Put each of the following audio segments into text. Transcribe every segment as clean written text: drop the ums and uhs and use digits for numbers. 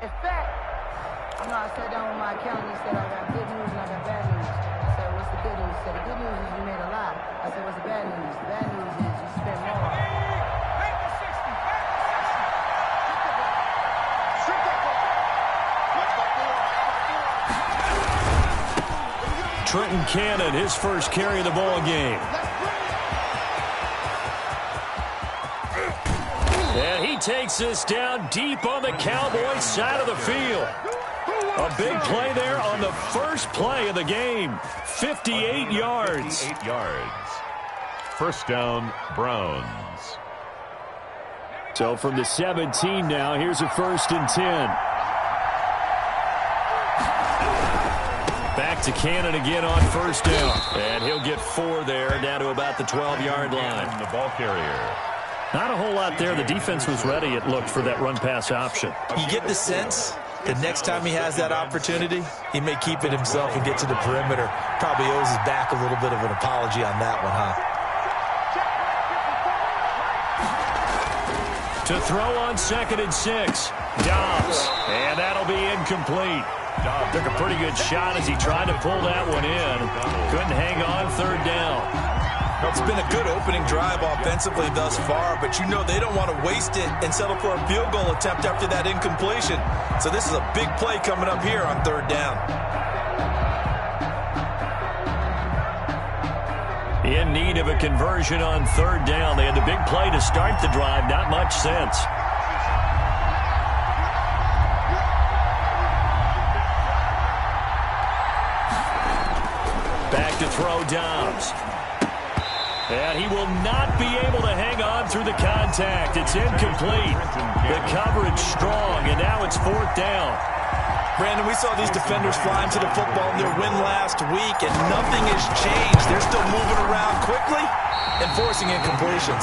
In fact, I sat down with my accountant and he said, I got good news and I got bad news. I said, what's the good news? He said, the good news is you made a lot. I said, what's the bad news? The bad news is you spent more. Trenton Cannon, his first carry of the ball game. And he takes this down deep on the Cowboys side of the field. A big play there on the first play of the game. 58 yards. 58 yards. First down, Browns. So from the 17 now, here's a 1st and 10. Back to Cannon again on 1st down. And he'll get 4 there, down to about the 12-yard line. The ball carrier. Not a whole lot there. The defense was ready, it looked, for that run-pass option. You get the sense the next time he has that opportunity, he may keep it himself and get to the perimeter. Probably owes his back a little bit of an apology on that one, huh? To throw on 2nd and 6. Dobbs. And that'll be incomplete. Dobbs took a pretty good shot as he tried to pull that one in. Couldn't hang on 3rd down. It's been a good opening drive offensively thus far, but you know they don't want to waste it and settle for a field goal attempt after that incompletion. So this is a big play coming up here on 3rd down. In need of a conversion on 3rd down. They had the big play to start the drive. Not much sense. Back to throw Dobbs. And he will not be able to hang on through the contact. It's incomplete. The coverage strong, and now it's 4th down. Brandon, we saw these defenders flying to the football in their win last week, and nothing has changed. They're still moving around quickly and forcing incompletions.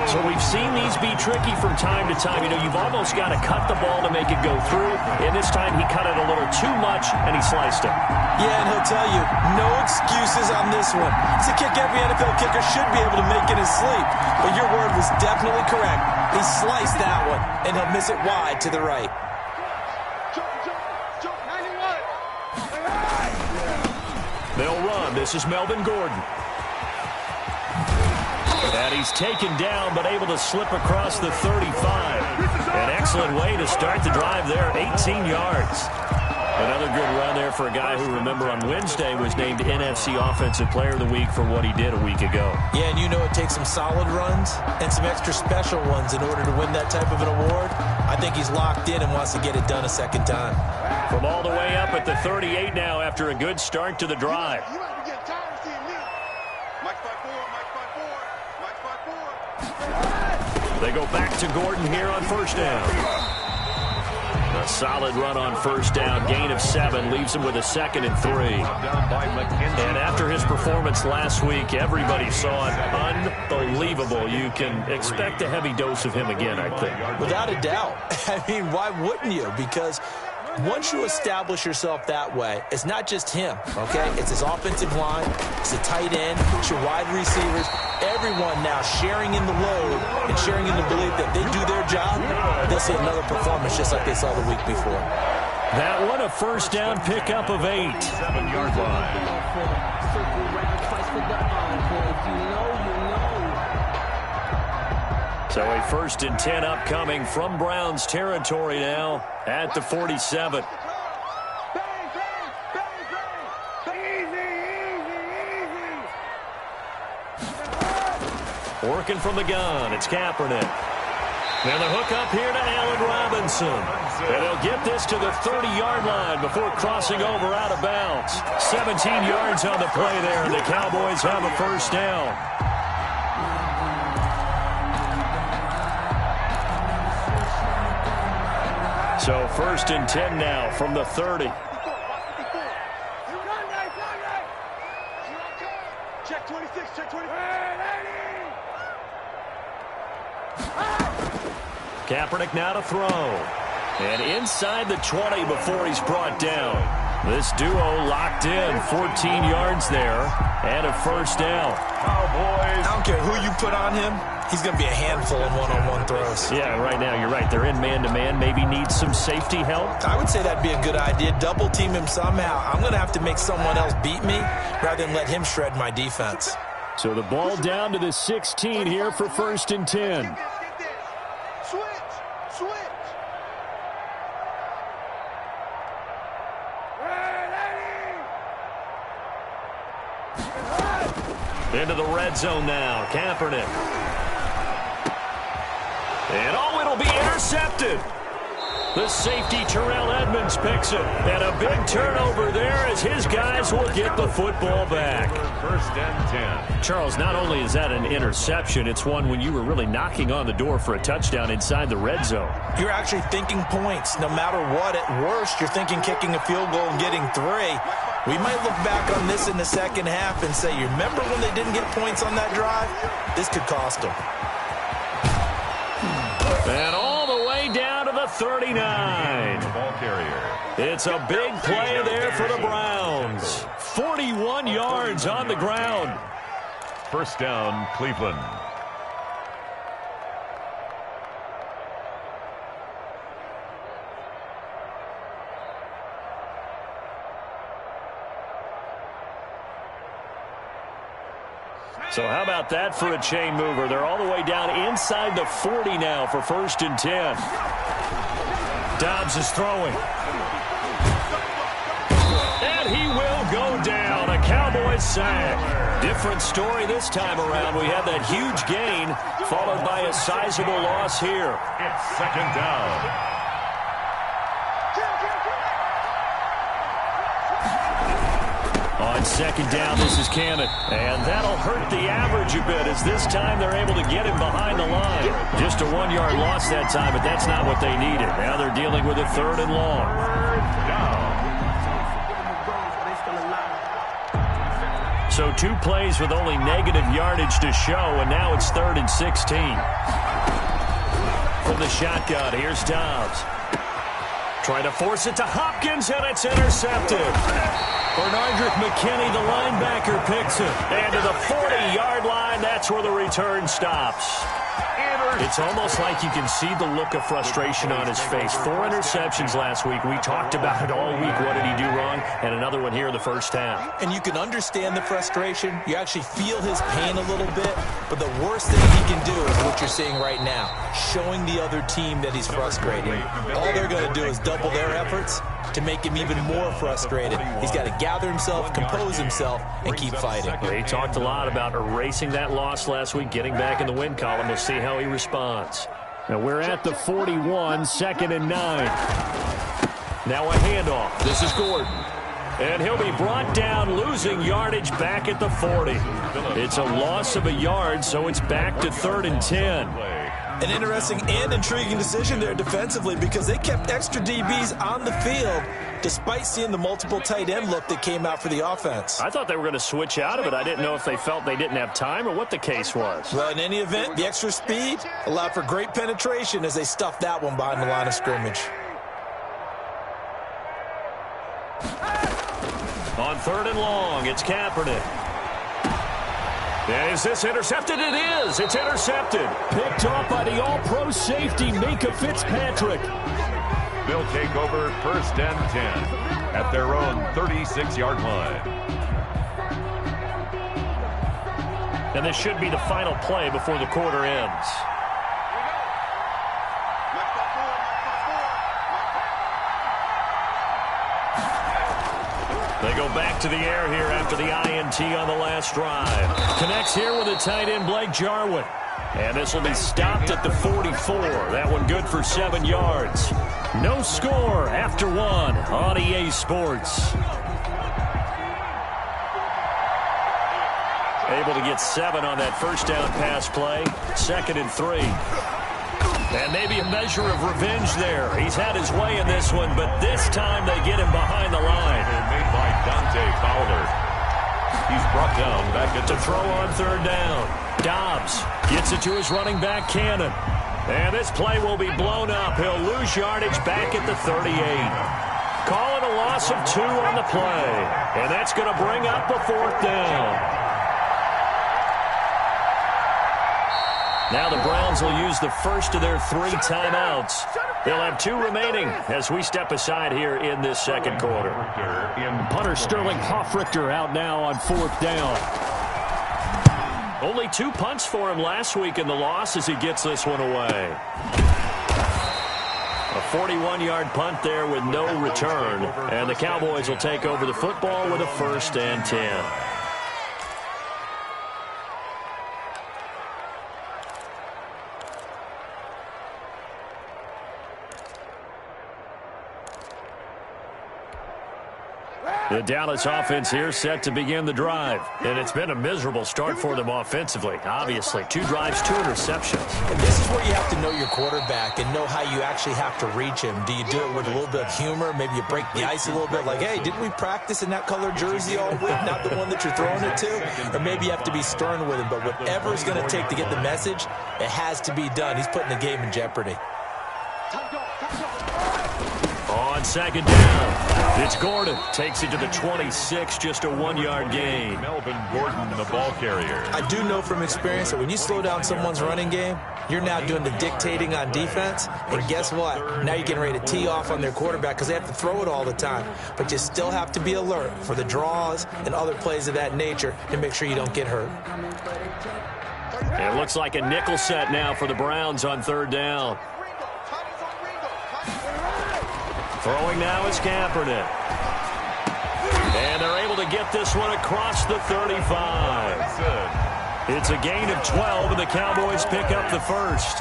So we've seen these be tricky from time to time. You know, you've almost got to cut the ball to make it go through. And this time he cut it a little too much, and he sliced it. Yeah, and he'll tell you, no excuses on this one. It's a kick every NFL kicker should be able to make in his sleep. But your word was definitely correct. He sliced that one, and he'll miss it wide to the right. They'll run. This is Melvin Gordon. And he's taken down, but able to slip across the 35. An excellent way to start the drive there, 18 yards. Another good run there for a guy who, remember, on Wednesday was named NFC Offensive Player of the Week for what he did a week ago. Yeah, and you know it takes some solid runs and some extra special ones in order to win that type of an award. I think he's locked in and wants to get it done a second time. From all the way up at the 38 now after a good start to the drive. They go back to Gordon here on 1st down. A solid run on 1st down. Gain of 7 leaves him with a 2nd and 3. And after his performance last week, everybody saw it. Unbelievable. You can expect a heavy dose of him again, I think. Without a doubt. I mean, why wouldn't you? Because once you establish yourself that way, it's not just him, okay? It's his offensive line, it's a tight end, it's your wide receivers, everyone now sharing in the load and sharing in the belief that they do their job, they'll see another performance just like they saw the week before. That one a 1st down pickup of 8. 7-yard line. So a 1st and 10 upcoming from Browns territory now at the 47. Working from the gun, it's Kaepernick. Now the hook up here to Allen Robinson. And they'll get this to the 30-yard line before crossing over out of bounds. 17 yards on the play there. The Cowboys have a 1st down. So 1st and 10 now from the 30. Check 26, check 26. Kaepernick now to throw. And inside the 20 before he's brought down. This duo locked in, 14 yards there, and a 1st down. Cowboys. How don't care who you put on him, he's going to be a handful in one-on-one throws. Yeah, right now you're right. They're in man-to-man. Maybe needs some safety help. I would say that'd be a good idea. Double team him somehow. I'm going to have to make someone else beat me rather than let him shred my defense. So the ball down to the 16 here for 1st and 10. Switch. Into the red zone now. Kaepernick. And it'll be intercepted. The safety, Terrell Edmonds, picks it. And a big turnover there as his guys will get the football back. 1st and 10. Charles, not only is that an interception, it's one when you were really knocking on the door for a touchdown inside the red zone. You're actually thinking points. No matter what, at worst, you're thinking kicking a field goal and getting 3. We might look back on this in the second half and say, you remember when they didn't get points on that drive? This could cost them. And all the way down to the 39. Ball carrier. It's a big play there for the Browns. 41 yards on the ground. 1st down, Cleveland. So how about that for a chain mover? They're all the way down inside the 40 now for 1st and 10. Dobbs is throwing. And he will go down. A Cowboys sack. Different story this time around. We had that huge gain followed by a sizable loss here. It's 2nd down. On 2nd down, this is Cannon. And that'll hurt the average a bit as this time they're able to get him behind the line. Just a 1-yard loss that time, but that's not what they needed. Now they're dealing with a 3rd and long. So 2 plays with only negative yardage to show, and now it's 3rd and 16. From the shotgun, here's Dobbs. Trying to force it to Hopkins, and it's intercepted. Bernardrick McKinney, the linebacker, picks it. And to the 40-yard line, that's where the return stops. It's almost like you can see the look of frustration on his face. 4 interceptions last week. We talked about it all week. What did he do wrong? And another one here in the first half. And you can understand the frustration. You actually feel his pain a little bit. But the worst thing he can do is what you're seeing right now, showing the other team that he's frustrated. All they're going to do is double their efforts to make him even more frustrated. He's got to gather himself, compose himself, and keep fighting. He talked a lot about erasing that loss last week, getting back in the win column. We'll see how he responds. Now we're at the 41, 2nd and 9. Now a handoff. This is Gordon. And he'll be brought down, losing yardage back at the 40. It's a loss of a yard, so it's back to 3rd and 10. An interesting and intriguing decision there defensively because they kept extra DBs on the field despite seeing the multiple tight end look that came out for the offense. I thought they were going to switch out of it. I didn't know if they felt they didn't have time or what the case was. Well, in any event, the extra speed allowed for great penetration as they stuffed that one behind the line of scrimmage. On 3rd and long, it's Kaepernick. And is this intercepted? It is. It's intercepted. Picked off by the all-pro safety, Minka Fitzpatrick. They'll take over 1st and 10 at their own 36-yard line. And this should be the final play before the quarter ends. They go back to the air here after the INT on the last drive. Connects here with a tight end, Blake Jarwin. And this will be stopped at the 44. That one good for 7 yards. No score after 1 on EA Sports. Able to get 7 on that first down pass play. 2nd and 3. And maybe a measure of revenge there. He's had his way in this one, but this time they get him behind the line. Made by Dante Fowler. He's brought down back at to throw on 3rd down. Dobbs gets it to his running back, Cannon. And this play will be blown up. He'll lose yardage back at the 38. Call it a loss of 2 on the play. And that's going to bring up the 4th down. Now the Browns will use the first of their 3 timeouts. They'll have 2 remaining as we step aside here in this second quarter. Punter Sterling Hoffrichter out now on 4th down. Only 2 punts for him last week in the loss as he gets this one away. A 41-yard punt there with no return. And the Cowboys will take over the football with a 1st and 10. The Dallas offense here set to begin the drive. And it's been a miserable start for them offensively. Obviously, 2 drives, 2 interceptions. And this is where you have to know your quarterback and know how you actually have to reach him. Do you do it with a little bit of humor? Maybe you break the ice a little bit like, hey, didn't we practice in that color jersey all week? Not the one that you're throwing it to? Or maybe you have to be stern with him. But whatever it's going to take to get the message, it has to be done. He's putting the game in jeopardy. On 2nd down, it's Gordon. Takes it to the 26, just a 1-yard gain. Melvin Gordon, the ball carrier. I do know from experience that when you slow down someone's running game, you're now doing the dictating on defense. And guess what? Now you're getting ready to tee off on their quarterback because they have to throw it all the time. But you still have to be alert for the draws and other plays of that nature and make sure you don't get hurt. It looks like a nickel set now for the Browns on 3rd down. Throwing now is Kaepernick. And they're able to get this one across the 35. It's a gain of 12, and the Cowboys pick up the 1st.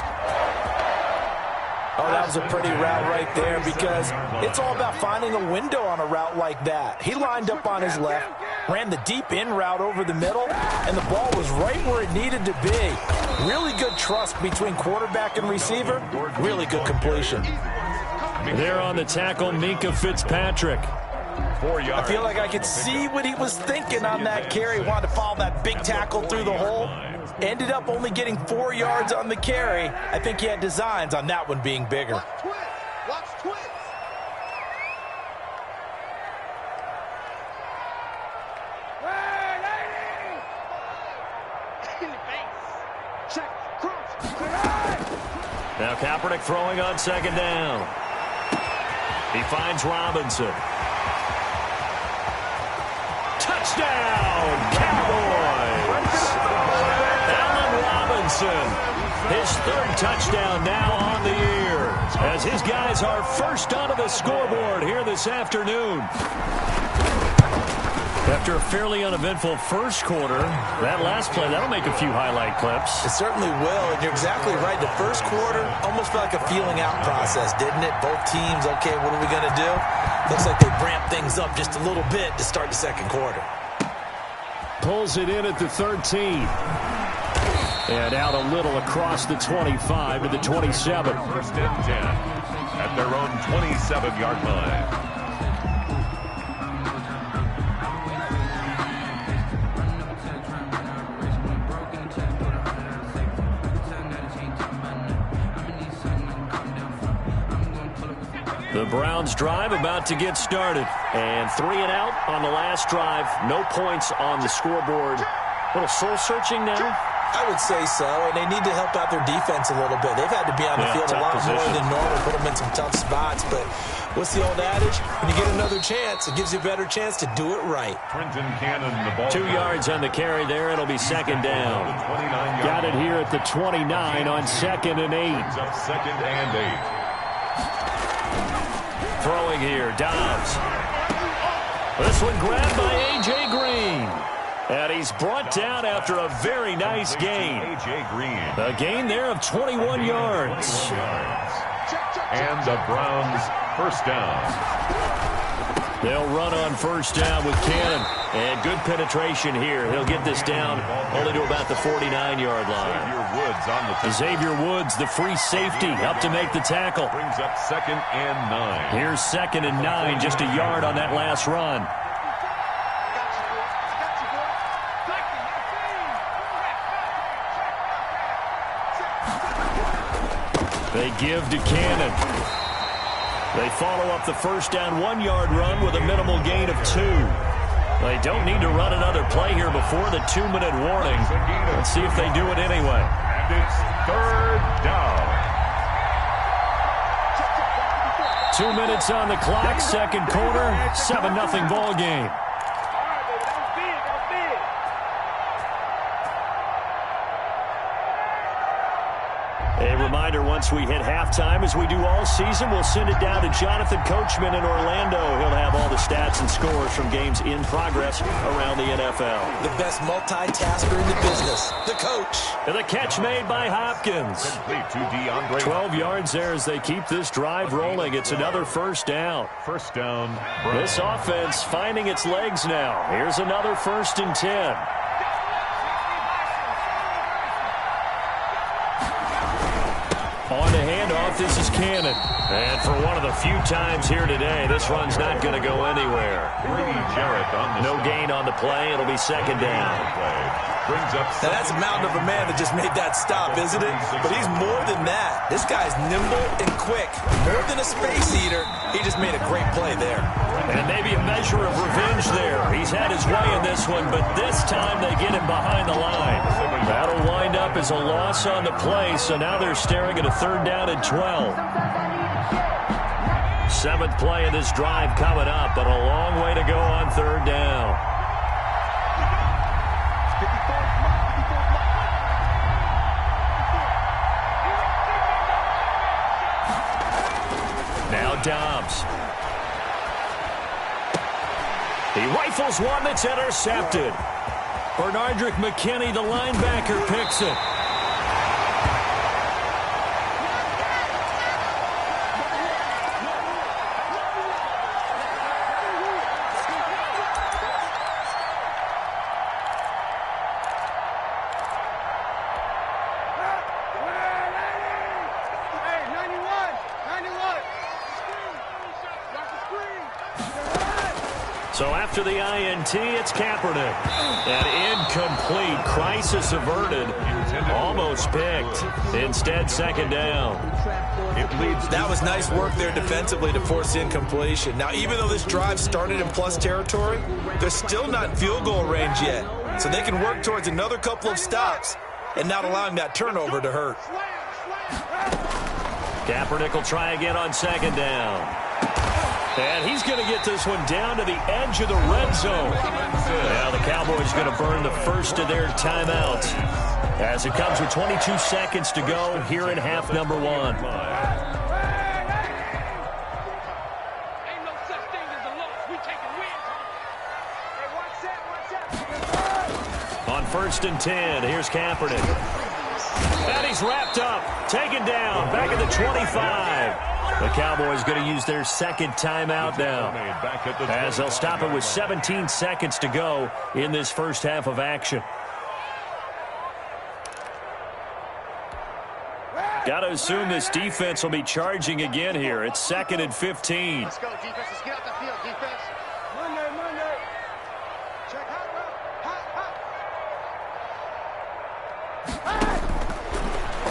Oh, that was a pretty route right there because it's all about finding a window on a route like that. He lined up on his left, ran the deep in route over the middle, and the ball was right where it needed to be. Really good trust between quarterback and receiver. Really good completion. There on the tackle, Minka Fitzpatrick. 4 yards. I feel like I could see what he was thinking on that carry. Wanted to follow that big tackle through the hole. Ended up only getting 4 yards on the carry. I think he had designs on that one being bigger. Watch twins. Check, cross. Now Kaepernick throwing on 2nd down. He finds Robinson. Touchdown, Cowboys! Allen Robinson, his 3rd touchdown now on the year, as his guys are first onto the scoreboard here this afternoon. After a fairly uneventful first quarter, that last play, that'll make a few highlight clips. It certainly will, and you're exactly right. The first quarter almost felt like a feeling out process, didn't it? Both teams, okay, what are we going to do? Looks like they ramped things up just a little bit to start the second quarter. Pulls it in at the 13. And out a little across the 25 to the 27. 1st and 10 at their own 27-yard line. The Browns drive about to get started. And 3 and out on the last drive. No points on the scoreboard. A little soul-searching now? I would say so, and they need to help out their defense a little bit. They've had to be on the field a lot more than normal, put them in some tough spots. But what's the old adage? When you get another chance, it gives you a better chance to do it right. Trenton Cannon, the ball. 2 yards on the carry there. It'll be 2nd down. Got it here at the 29 on 2nd and 8. Up 2nd and 8. Throwing here, Dobbs. This one grabbed by A.J. Green. And he's brought down after a very nice gain. A.J. Green. A gain there of 21 yards. And the Browns 1st down. They'll run on 1st down with Cannon. And good penetration here. He'll get this down only to about the 49-yard line. Xavier Woods on the Xavier Woods, the free safety, up to make the tackle. Brings up 2nd and 9. Here's 2nd and 9, just a yard on that last run. They give to Cannon. They follow up the 1st down 1-yard run with a minimal gain of 2. They don't need to run another play here before the 2-minute warning. Let's see if they do it anyway. And it's third down. 2 minutes on the clock, second quarter, 7-0 ball game. A reminder, once we hit halftime, as we do all season, we'll send it down to Jonathan Coachman in Orlando. He'll have all the stats and scores from games in progress around the NFL. The best multitasker in the business, the coach. And the catch made by Hopkins. Complete to DeAndre. 12 yards there as they keep this drive rolling. It's another first down. First down. This offense finding its legs now. Here's another 1st and 10. On the handoff, this is Cannon. And for one of the few times here today, this run's not going to go anywhere. No gain on the play. It'll be second down. Brings up. Now that's a mountain of a man that just made that stop, isn't it? But he's more than that. This guy's nimble and quick. More than a space eater. He just made a great play there. And maybe a measure of revenge there. He's had his way in this one, but this time they get him behind the line. That'll wind up as a loss on the play, so now they're staring at a 3rd down and 12. 7th play of this drive coming up, but a long way to go on 3rd down. Now Dobbs. He rifles one that's intercepted. Bernardrick McKinney, the linebacker, picks it. So after the INT, it's Kaepernick. And incomplete. Crisis averted. Almost picked. Instead, second down. That was nice work there defensively to force incompletion. Now, even though this drive started in plus territory, they're still not in field goal range yet. So they can work towards another couple of stops and not allowing that turnover to hurt. Kaepernick will try again on second down. And he's going to get this one down to the edge of the red zone. Now the Cowboys going to burn the first of their timeouts as it comes with 22 seconds to go here in half number 1. On 1st and 10, here's Kaepernick. And he's wrapped up, taken down, back at the 25. The Cowboys going to use their second timeout now, as they'll stop it with 17 seconds to go in this first half of action. Got to assume this defense will be charging again here. It's 2nd and 15. Let's go, defense. Let's get out the field, defense. Monday. Check hot.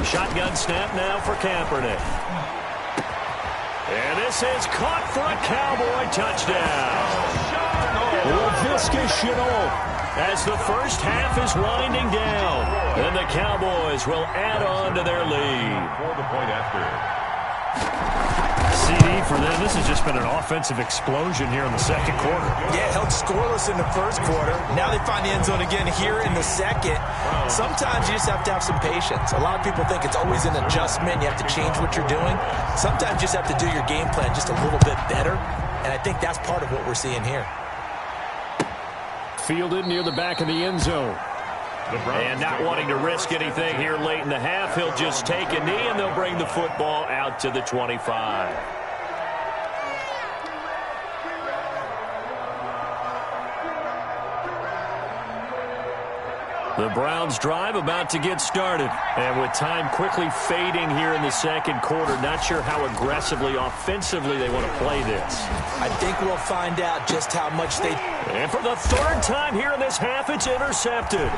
Shotgun snap now for Kaepernick. And this is caught for a Cowboy touchdown. Laviska Shenault as the first half is winding down. And the Cowboys will add on to their lead. For the point after. CD for them. This has just been an offensive explosion here in the second quarter. Yeah, held scoreless in the first quarter. Now they find the end zone again here in the second. Sometimes you just have to have some patience. A lot of people think it's always an adjustment. You have to change what you're doing. Sometimes you just have to do your game plan just a little bit better. And I think that's part of what we're seeing here. Fielded near the back of the end zone. And not wanting to risk anything here late in the half, he'll just take a knee and they'll bring the football out to the 25. The Browns drive about to get started. And with time quickly fading here in the second quarter, not sure how aggressively, offensively they want to play this. I think we'll find out just how much they... And for the 3rd time here in this half, it's intercepted.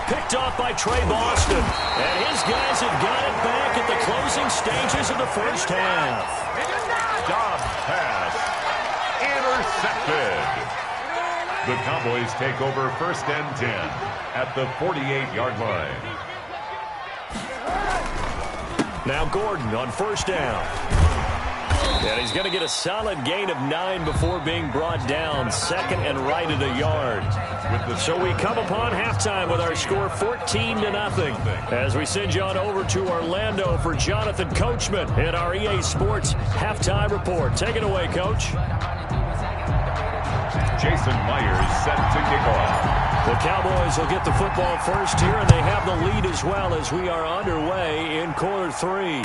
Picked off by Trey Boston. And his guys have got it back at the closing stages of the first half. Dobbs pass. Intercepted. The Cowboys take over 1st and 10 at the 48-yard line. Now Gordon on first down. And he's going to get a solid gain of 9 before being brought down. Second and right at a yard. So we come upon halftime with our score 14-0. As we send you on over to Orlando for Jonathan Coachman in our EA Sports Halftime Report. Take it away, Coach. Jason Myers set to kick off. The Cowboys will get the football first here, and they have the lead as well as we are underway in quarter 3.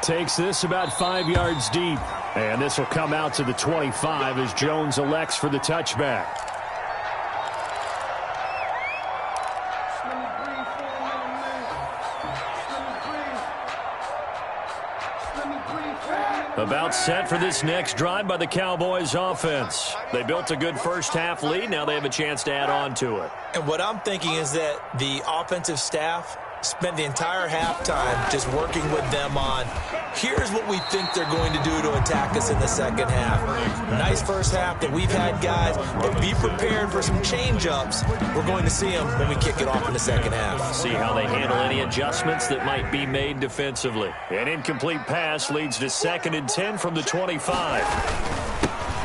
Takes this about 5 yards deep. And this will come out to the 25 as Jones elects for the touchback. About set for this next drive by the Cowboys offense. They built a good first half lead. Now they have a chance to add on to it. And what I'm thinking is that the offensive staff spent the entire halftime just working with them on, here's what we think they're going to do to attack us in the second half. Nice first half that we've had, guys, but be prepared for some change-ups. We're going to see them when we kick it off in the second half. See how they handle any adjustments that might be made defensively. An incomplete pass leads to 2nd and 10 from the 25.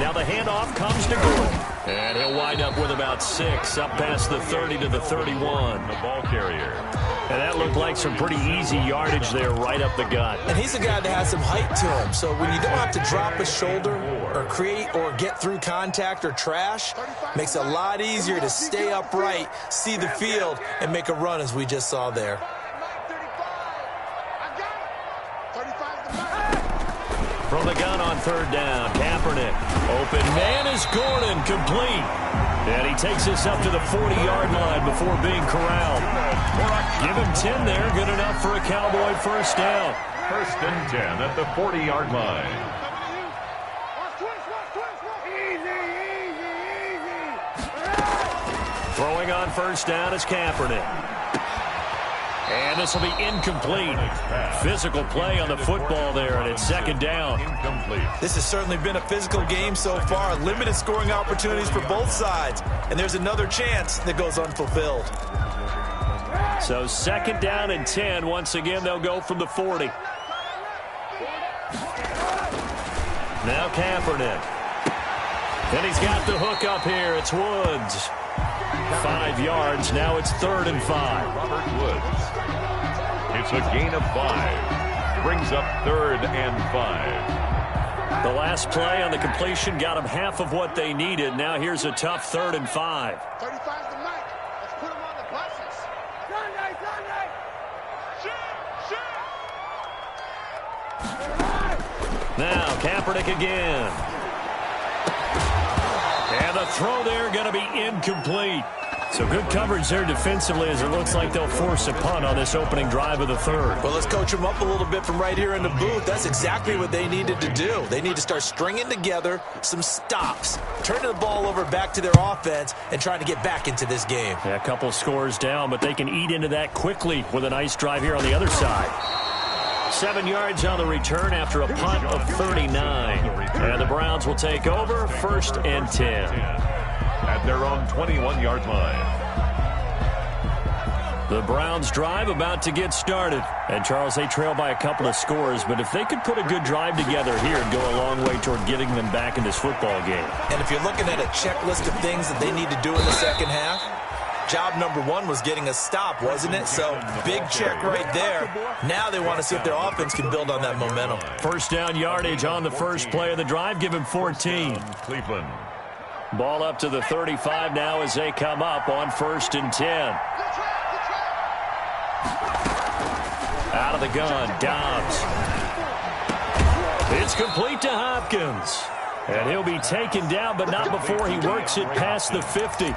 Now the handoff comes to Gordon. And he'll wind up with about 6 up past the 30 to the 31. The ball carrier. And that looked like some pretty easy yardage there right up the gut. And he's a guy that has some height to him. So when you don't have to drop a shoulder or create or get through contact or trash, makes it a lot easier to stay upright, see the field, and make a run as we just saw there. From the gun on 3rd down, Kaepernick. Open man is Gordon, complete. And he takes us up to the 40-yard line before being corralled. Give him 10 there, good enough for a Cowboy first down. 1st and 10 at the 40-yard line. Throwing on first down is Kaepernick. And this will be incomplete. Physical play on the football there, and it's 2nd down. Incomplete. This has certainly been a physical game so far. Limited scoring opportunities for both sides. And there's another chance that goes unfulfilled. So 2nd down and 10. Once again, they'll go from the 40. Now Kaepernick. And he's got the hook up here. It's Woods. 5 yards. Now it's 3rd and 5. Robert Woods. It's a gain of 5. Brings up 3rd and 5. The last play on the completion got them half of what they needed. Now here's a tough 3rd and 5. 35's the mic. Let's put him on the buses. Sunday, Sunday. Shoot, shoot. Now Kaepernick again. And the throw there going to be incomplete. So good coverage there defensively as it looks like they'll force a punt on this opening drive of the 3rd. Well, let's coach them up a little bit from right here in the booth. That's exactly what they needed to do. They need to start stringing together some stops, turning the ball over back to their offense, and trying to get back into this game. Yeah, a couple scores down, but they can eat into that quickly with a nice drive here on the other side. 7 yards on the return after a punt of 39. And the Browns will take over 1st and 10. At their own 21-yard line. The Browns drive about to get started. And, Charles, they trail by a couple of scores, but if they could put a good drive together here, it'd go a long way toward getting them back in this football game. And if you're looking at a checklist of things that they need to do in the second half, job number 1 was getting a stop, wasn't it? So, big check right there. Now they want to see if their offense can build on that momentum. First down yardage on the first play of the drive. Give him 14. Cleveland. Ball up to the 35 now as they come up on 1st and 10. Out of the gun, Dobbs. It's complete to Hopkins. And he'll be taken down, but not before he works it past the 50.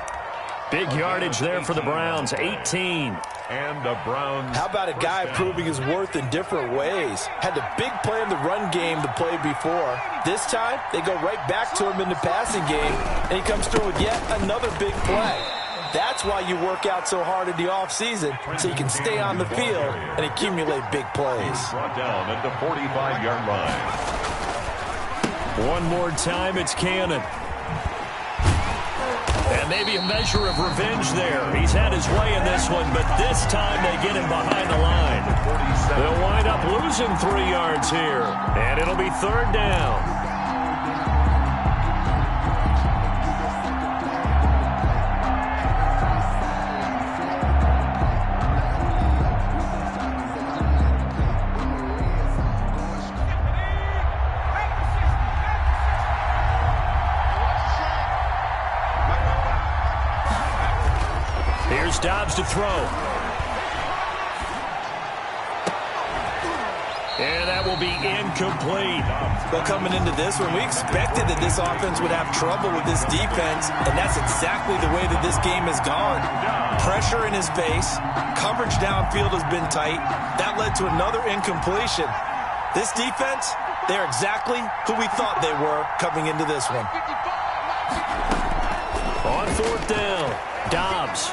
Big yardage there for the Browns, 18. And the Browns. How about a guy proving his worth in different ways? Had a big play in the run game to play before. This time, they go right back to him in the passing game, and he comes through with yet another big play. That's why you work out so hard in the offseason, so you can stay on the field and accumulate big plays. Brought down at the 45-yard line. One more time, it's Cannon. And maybe a measure of revenge there. He's had his way in this one, but this time they get him behind the line. They'll wind up losing losing 3 yards here. And it'll be 3rd down. Here's Dobbs to throw. And that will be incomplete. But coming into this one, we expected that this offense would have trouble with this defense, and that's exactly the way that this game has gone. Pressure in his face, coverage downfield has been tight. That led to another incompletion. This defense, they're exactly who we thought they were coming into this one. On 4th down, Dobbs.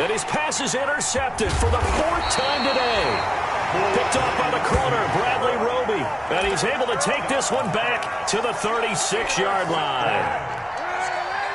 And his pass is intercepted for the 4th time today. Picked off by the corner, Bradley Roby. And he's able to take this one back to the 36-yard line.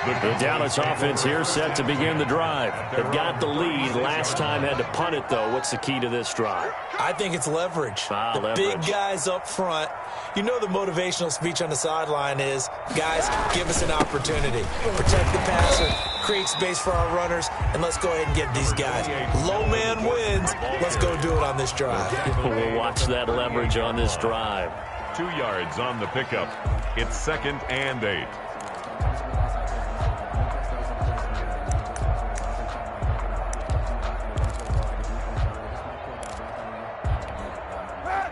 The Dallas offense here set to begin the drive. They've got the lead. Last time had to punt it, though. What's the key to this drive? I think it's leverage. The big guys up front. You know the motivational speech on the sideline is, guys, give us an opportunity. Protect the passer, create space for our runners, and let's go ahead and get these guys. Low man wins. Let's go do it on this drive. We'll watch that leverage on this drive. 2 yards on the pickup. It's 2nd and 8.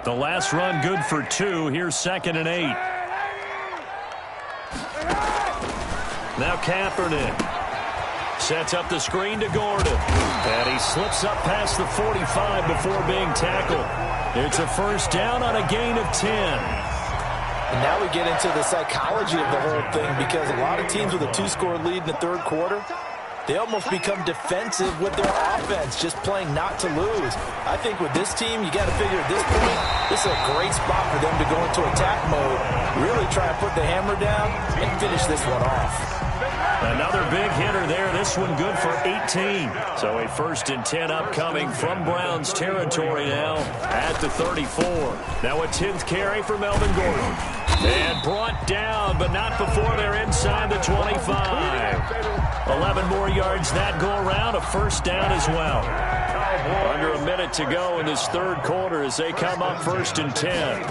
The last run good for 2. Here's 2nd and 8. Now Kaepernick sets up the screen to Gordon. And he slips up past the 45 before being tackled. It's a 1st down on a gain of 10. And now we get into the psychology of the whole thing, because a lot of teams with a 2-score lead in the 3rd quarter, they almost become defensive with their offense, just playing not to lose. I think with this team, you got to figure at this point, this is a great spot for them to go into attack mode, really try and put the hammer down and finish this one off. Another big hitter there. This one good for 18. So a 1st and 10 upcoming from Browns territory now at the 34. Now a 10th carry for Melvin Gordon. And brought down, but not before they're inside the 25. 11 more yards that go around. A 1st down as well. Under a minute to go in this 3rd quarter as they come up 1st and 10.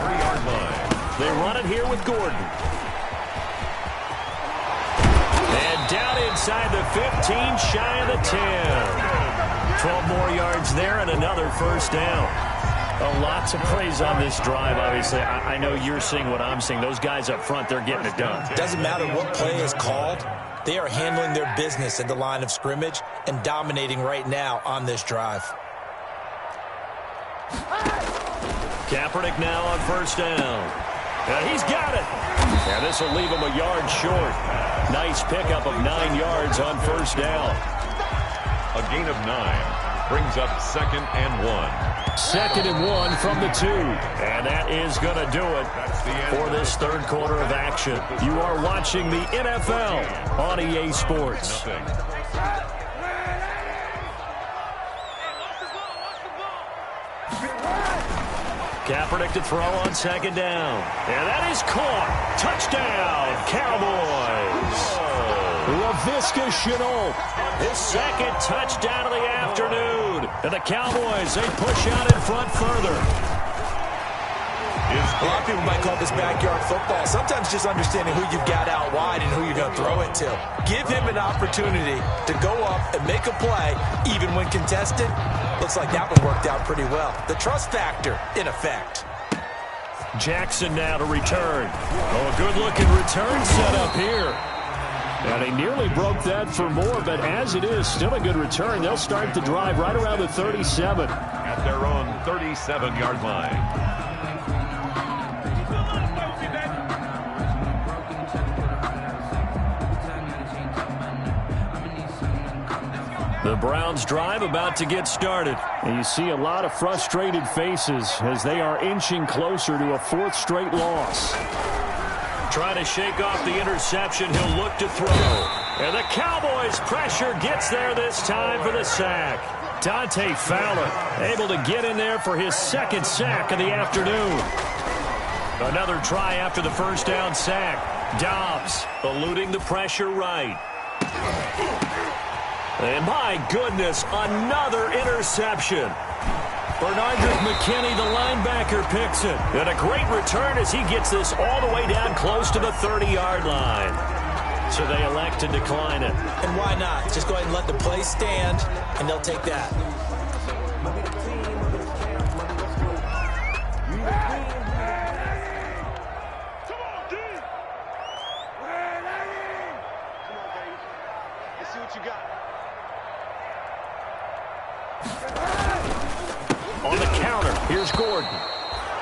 They run it here with Gordon. And down inside the 15, shy of the 10. 12 more yards there and another 1st down. Lots of praise on this drive, obviously. I know you're seeing what I'm seeing. Those guys up front, they're getting it done. Doesn't matter what play is called. They are handling their business at the line of scrimmage and dominating right now on this drive. Kaepernick now on 1st down. And he's got it. And this will leave him a yard short. Nice pickup of 9 yards on 1st down. A gain of 9 brings up 2nd and 1. 2nd and 1 from the 2. And that is going to do it for this 3rd quarter of action. You are watching the NFL on EA Sports. Kaepernick to throw on 2nd down. And that is caught. Touchdown, Cowboys. Laviska Shenault, his 2nd touchdown of the afternoon. And the Cowboys, they push out in front further. A lot of people might call this backyard football. Sometimes just understanding who you've got out wide and who you're going to throw it to. Give him an opportunity to go up and make a play, even when contested. Looks like that one worked out pretty well. The trust factor, in effect. Jackson now to return. Oh, a good-looking return set up here. And he nearly broke that for more, but as it is, still a good return. They'll start the drive right around the 37. At their own 37-yard line. The Browns drive about to get started. And you see a lot of frustrated faces as they are inching closer to a 4th straight loss. Trying to shake off the interception. He'll look to throw. And the Cowboys' pressure gets there this time for the sack. Dante Fowler able to get in there for his second sack of the afternoon. Another try after the first down sack. Dobbs eluding the pressure right. And my goodness, another interception. Bernardrick McKinney, the linebacker, picks it. And a great return as he gets this all the way down close to the 30-yard line. So they elect to decline it. And why not? Just go ahead and let the play stand, and they'll take that. Let's see what you got. On the counter, here's Gordon.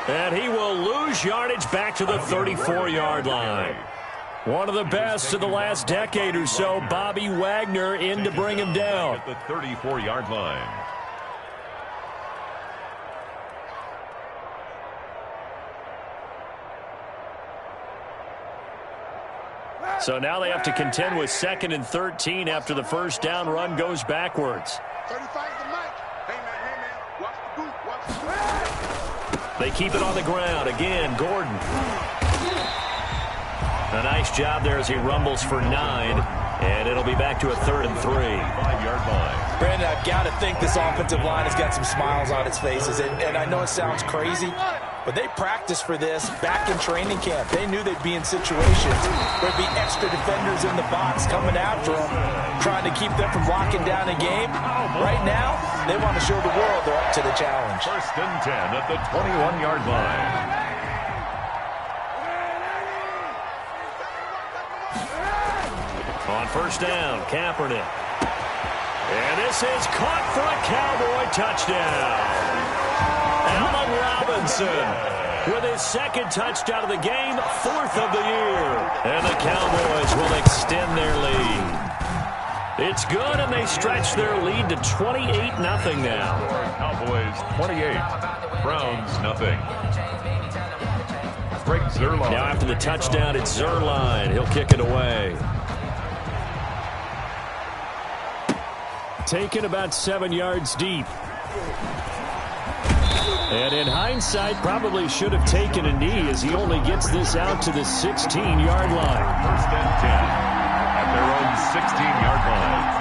And he will lose yardage back to the 34-yard line. One of the best of the last decade or so, Bobby Wagner in to bring him down. At the 34-yard line. So now they have to contend with 2nd and 13 after the first down run goes backwards. 35 the mic. Hey, man. Watch the boot. Watch the boot. They keep it on the ground. Again, Gordon. A nice job there as he rumbles for 9. And it'll be back to a 3rd and 3. 5-yard line. Brandon, I've got to think this offensive line has got some smiles on its faces. And I know it sounds crazy, but they practiced for this back in training camp. They knew they'd be in situations where there'd be extra defenders in the box coming after them, trying to keep them from locking down a game. Right now, they want to show the world they're up to the challenge. 1st and 10 at the 21-yard line. On first down, Kaepernick. And this is caught for a Cowboy touchdown. Allen Robinson with his 2nd touchdown of the game, 4th of the year. And the Cowboys will extend their lead. It's good, and they stretch their lead to 28-0 now. Cowboys 28, Browns nothing. Greg Zuerlein. Now after the touchdown, it's Zuerlein. He'll kick it away. Taken about 7 yards deep. And in hindsight, probably should have taken a knee as he only gets this out to the 16-yard line. 1st and 10 at their own 16-yard line.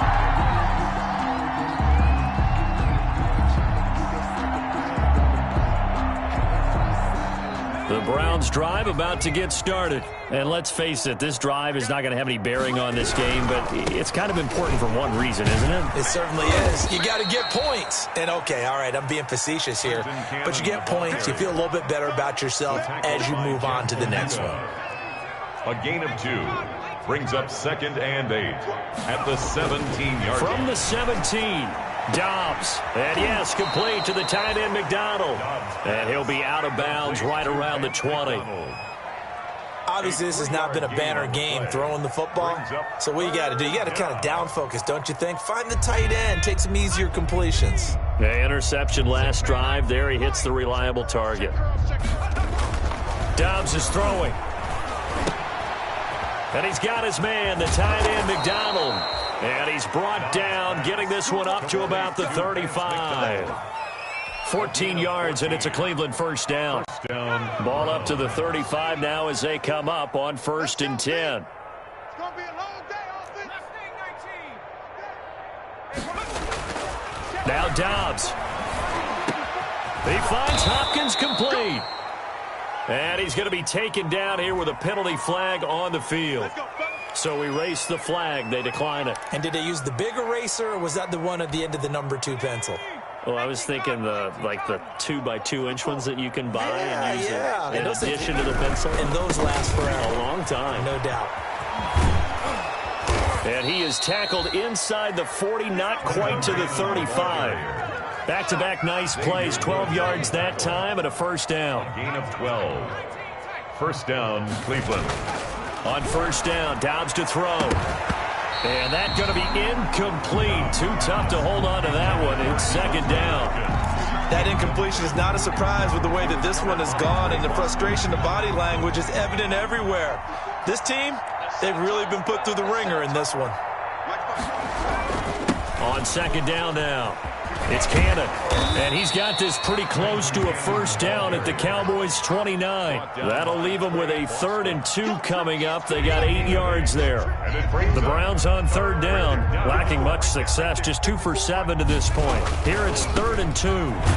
The Browns drive about to get started. And let's face it, this drive is not going to have any bearing on this game, but it's kind of important for one reason, isn't it? It certainly is. You got to get points. And okay, all right, I'm being facetious here, but you get points, you feel a little bit better about yourself as you move on to the next one. A gain of 2 brings up 2nd and 8 at the 17-yard line. From the 17, Dobbs. And yes, complete to the tight end McDonald. And he'll be out of bounds right around the 20. Obviously, this has not been a banner game throwing the football. So what you got to do, you got to kind of down focus, don't you think? Find the tight end, take some easier completions. The interception last drive. There he hits the reliable target. Dobbs is throwing. And he's got his man, the tight end McDonald. And he's brought down, getting this one up to about the 35. 14 yards, and it's a Cleveland first down. Ball up to the 35 now as they come up on 1st and 10. It's going to be a long day, offense. Now Dobbs. He finds Hopkins complete. And he's going to be taken down here with a penalty flag on the field. So erase the flag. They decline it. And did they use the big eraser, or was that the one at the end of the number 2 pencil? Well, I was thinking the 2x2-inch ones that you can buy and use in addition to the pencil. And those last forever. A long time. No doubt. And he is tackled inside the 40, not quite to the 35. Back-to-back nice plays, 12 yards that time, and a first down. Gain of 12. First down, Cleveland. On first down, Dobbs to throw. And that's going to be incomplete. Too tough to hold on to that one. It's 2nd down. That incompletion is not a surprise with the way that this one has gone, and the frustration, the body language is evident everywhere. This team, they've really been put through the ringer in this one. On 2nd down now. It's Cannon, and he's got this pretty close to a first down at the Cowboys' 29. That'll leave them with a 3rd and 2 coming up. They got 8 yards there. The Browns on 3rd down, lacking much success, just 2 for 7 to this point. Here it's 3rd and 2.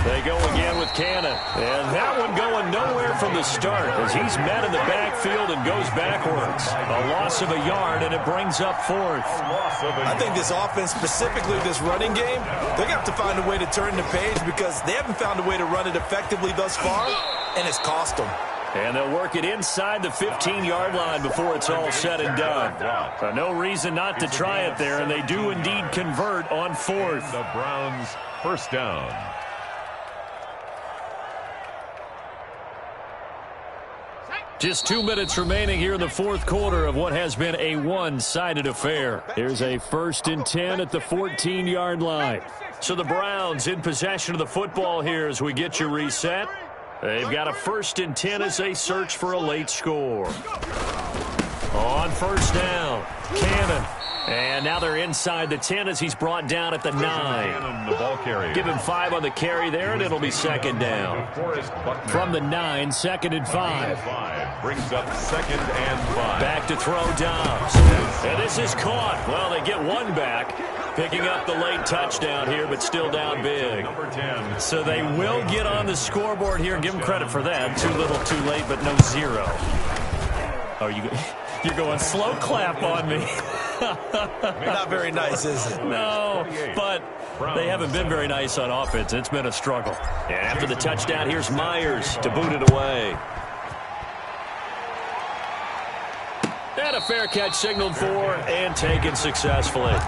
They go again with Cannon, and that one going nowhere from the start as he's met in the backfield and goes backwards. A loss of a yard, and it brings up 4th. I think this offense, specifically this running game, they're going to have to find a way to turn the page because they haven't found a way to run it effectively thus far, and it's cost them. And they'll work it inside the 15-yard line before it's all said and done. No reason not to try it there, and they do indeed convert on 4th. The Browns' first down. Just 2 minutes remaining here in the 4th quarter of what has been a one-sided affair. Here's a 1st and 10 at the 14-yard line. So the Browns in possession of the football here as we get you reset. They've got a 1st and 10 as they search for a late score. On 1st down, Cannon. And now they're inside the 10 as he's brought down at the 9. The ball carrier. Give him 5 on the carry there, and it'll be 2nd down. From the 9, 2nd and 5. Brings up 2nd and 5. Back to throw Dobbs. And this is caught. Well, they get one back, picking up the late touchdown here, but still down big. Number 10. So they will get on the scoreboard here. Give them credit for that. Too little, too late, but no 0. Oh, you're going slow clap on me. Not very nice, is it? No, but they haven't been very nice on offense. It's been a struggle. And after the touchdown, here's Myers to boot it away. And a fair catch signaled for and taken successfully. The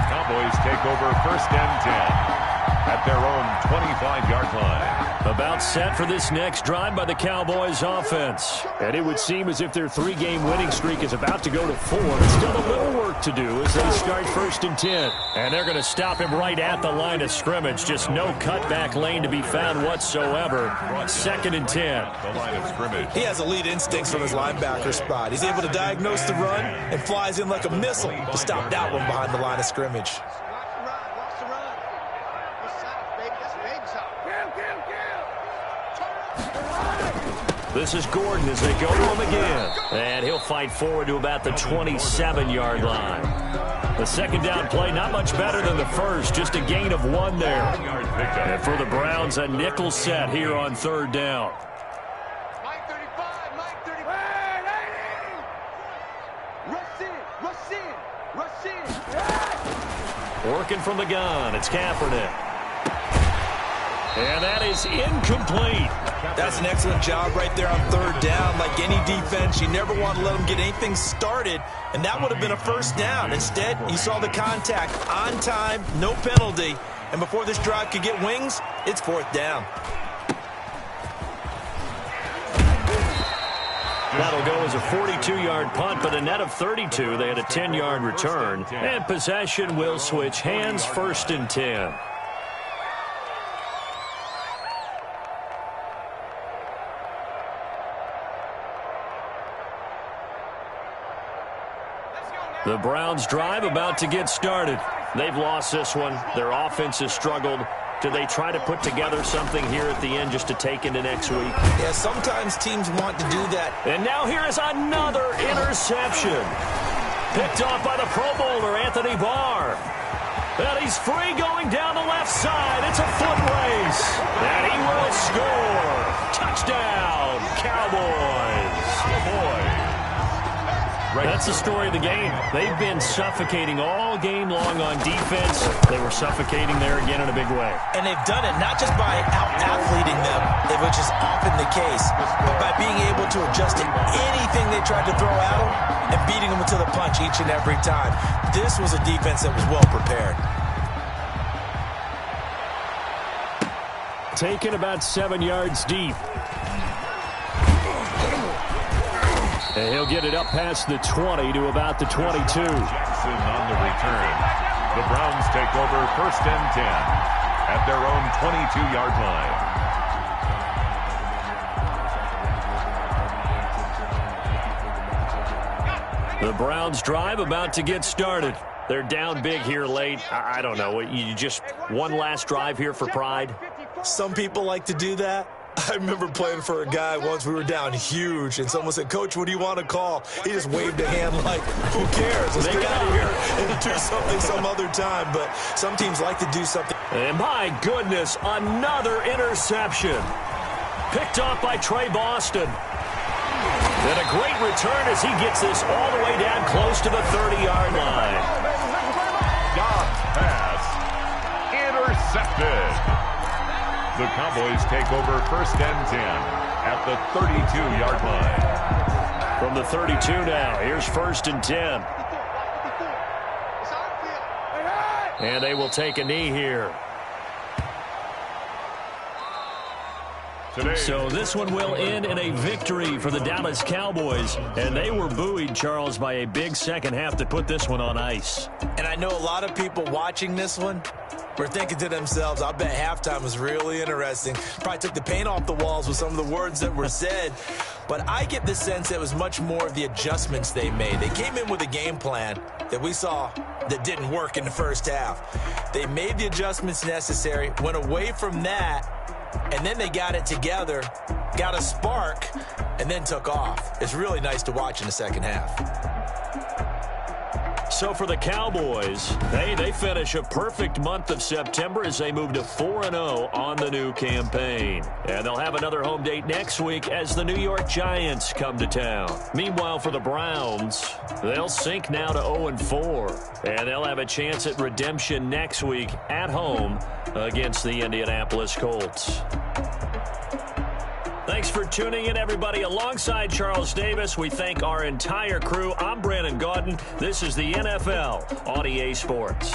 Cowboys take over 1st and 10 at their own 25-yard line. About set for this next drive by the Cowboys offense. And it would seem as if their 3-game winning streak is about to go to 4. Still a little work to do as they start 1st and 10. And they're going to stop him right at the line of scrimmage. Just no cutback lane to be found whatsoever. 2nd and 10. The line of scrimmage. He has elite instincts from his linebacker spot. He's able to diagnose the run and flies in like a missile to stop that one behind the line of scrimmage. This is Gordon as they go to him again. And he'll fight forward to about the 27-yard line. The 2nd down play, not much better than the first. Just a gain of 1 there. And for the Browns, a nickel set here on 3rd down. Mike 35, Mike 35. Rush in. Working from the gun, it's Kaepernick. And that is incomplete. That's an excellent job right there on 3rd down. Like any defense, you never want to let them get anything started, and that would have been a 1st down. Instead, you saw the contact on time, no penalty, and before this drive could get wings, it's 4th down. That'll go as a 42-yard punt, but a net of 32. They had a 10-yard return, and possession will switch hands. 1st and 10. The Browns drive about to get started. They've lost this one. Their offense has struggled. Do they try to put together something here at the end just to take into next week? Yeah, sometimes teams want to do that. And now here is another interception. Picked off by the Pro Bowler, Anthony Barr. And he's free going down the left side. It's a foot race. And he will score. Touchdown, Cowboys. That's the story of the game. They've been suffocating all game long on defense. They were suffocating there again in a big way. And they've done it not just by out-athleting them, which is often the case, but by being able to adjust to anything they tried to throw at them and beating them to the punch each and every time. This was a defense that was well prepared. Taken about 7 yards deep. And he'll get it up past the 20 to about the 22. Jackson on the return. The Browns take over 1st and 10 at their own 22-yard line. The Browns drive about to get started. They're down big here late. I don't know. You just One last drive here for Pride. Some people like to do that. I remember playing for a guy once. We were down huge, and someone said, "Coach, what do you want to call?" He just waved a hand like, who cares? Let's get out of here and do something some other time. But some teams like to do something. And my goodness, another interception. Picked off by Trey Boston. And a great return as he gets this all the way down close to the 30-yard line. Dobbs pass. Intercepted. The Cowboys take over 1st and 10 at the 32-yard line. From the 32 now, here's 1st and 10. And they will take a knee here. So this one will end in a victory for the Dallas Cowboys. And they were buoyed, Charles, by a big second half to put this one on ice. And I know a lot of people watching this one were thinking to themselves, I bet halftime was really interesting. Probably took the paint off the walls with some of the words that were said. But I get the sense it was much more of the adjustments they made. They came in with a game plan that we saw that didn't work in the first half. They made the adjustments necessary, went away from that, and then they got it together, got a spark, and then took off. It's really nice to watch in the second half. So for the Cowboys, they finish a perfect month of September as they move to 4-0 on the new campaign. And they'll have another home date next week as the New York Giants come to town. Meanwhile, for the Browns, they'll sink now to 0-4. And they'll have a chance at redemption next week at home against the Indianapolis Colts. Thanks for tuning in, everybody. Alongside Charles Davis, we thank our entire crew. I'm Brandon Gaudin. This is the NFL on EA Sports.